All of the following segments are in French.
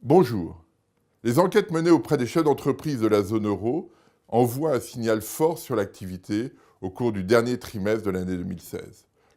Bonjour. Les enquêtes menées auprès des chefs d'entreprise de la zone euro envoient un signal fort sur l'activité au cours du dernier trimestre de l'année 2016.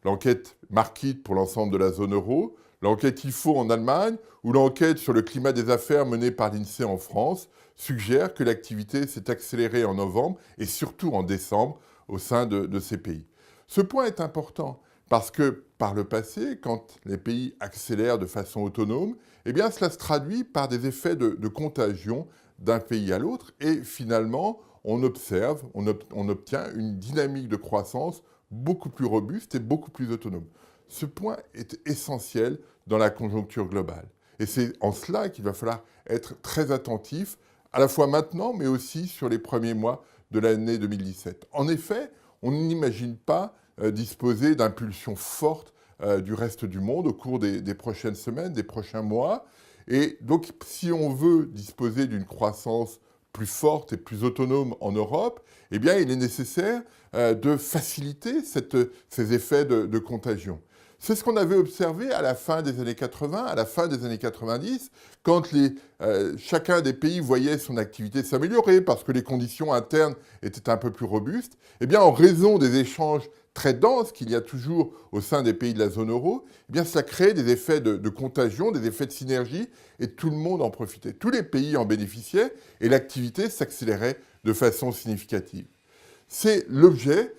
L'enquête Markit pour l'ensemble de la zone euro, l'enquête IFO en Allemagne ou l'enquête sur le climat des affaires menée par l'INSEE en France suggèrent que l'activité s'est accélérée en novembre et surtout en décembre au sein de ces pays. Ce point est important parce que par le passé, quand les pays accélèrent de façon autonome, eh bien cela se traduit par des effets de contagion d'un pays à l'autre et finalement on obtient une dynamique de croissance beaucoup plus robuste et beaucoup plus autonome. Ce point est essentiel dans la conjoncture globale. Et c'est en cela qu'il va falloir être très attentif, à la fois maintenant, mais aussi sur les premiers mois de l'année 2017. En effet, on n'imagine pas disposer d'impulsions fortes du reste du monde au cours des prochaines semaines, des prochains mois. Et donc, si on veut disposer d'une croissance plus forte et plus autonome en Europe, eh bien, il est nécessaire de faciliter ces effets de contagion. C'est ce qu'on avait observé à la fin des années 80, à la fin des années 90, quand chacun des pays voyait son activité s'améliorer parce que les conditions internes étaient un peu plus robustes. Eh bien, en raison des échanges très denses qu'il y a toujours au sein des pays de la zone euro, eh bien, ça crée des effets de contagion, des effets de synergie, et tout le monde en profitait. Tous les pays en bénéficiaient, et l'activité s'accélérait de façon significative. C'est l'objectif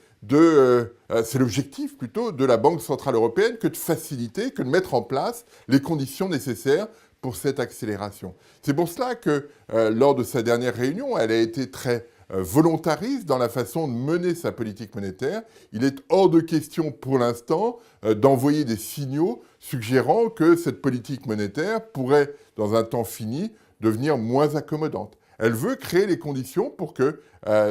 plutôt de la Banque Centrale Européenne que de faciliter, que de mettre en place les conditions nécessaires pour cette accélération. C'est pour cela que lors de sa dernière réunion, elle a été très volontariste dans la façon de mener sa politique monétaire. Il est hors de question pour l'instant d'envoyer des signaux suggérant que cette politique monétaire pourrait, dans un temps fini, devenir moins accommodante. Elle veut créer les conditions pour que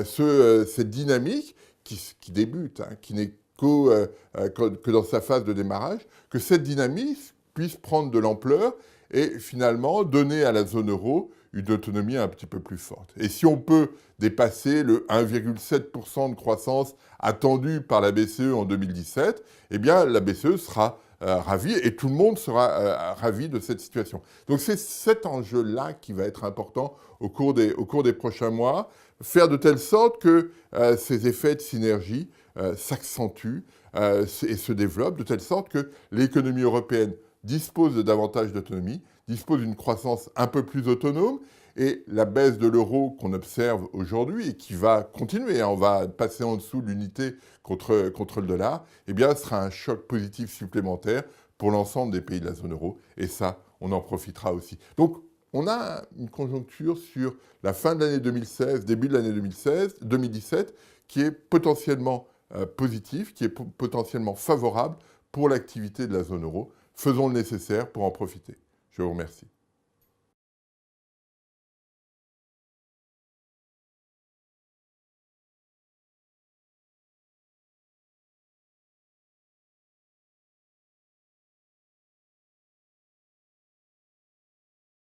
cette dynamique qui débute, qui n'est que dans sa phase de démarrage, que cette dynamique puisse prendre de l'ampleur et finalement donner à la zone euro une autonomie un petit peu plus forte. Et si on peut dépasser le 1,7% de croissance attendu par la BCE en 2017, eh bien la BCE sera ravie et tout le monde sera ravi de cette situation. Donc c'est cet enjeu-là qui va être important au cours des prochains mois, faire de telle sorte que ces effets de synergie s'accentuent et se développent, de telle sorte que l'économie européenne dispose de davantage d'autonomie, dispose d'une croissance un peu plus autonome, et la baisse de l'euro qu'on observe aujourd'hui et qui va continuer, on va passer en dessous de l'unité contre le dollar, eh bien, ce sera un choc positif supplémentaire pour l'ensemble des pays de la zone euro, et ça, on en profitera aussi. Donc, on a une conjoncture sur la fin de l'année 2016, début de l'année 2017, qui est potentiellement positif, qui est potentiellement favorable pour l'activité de la zone euro. Faisons le nécessaire pour en profiter. Je vous remercie.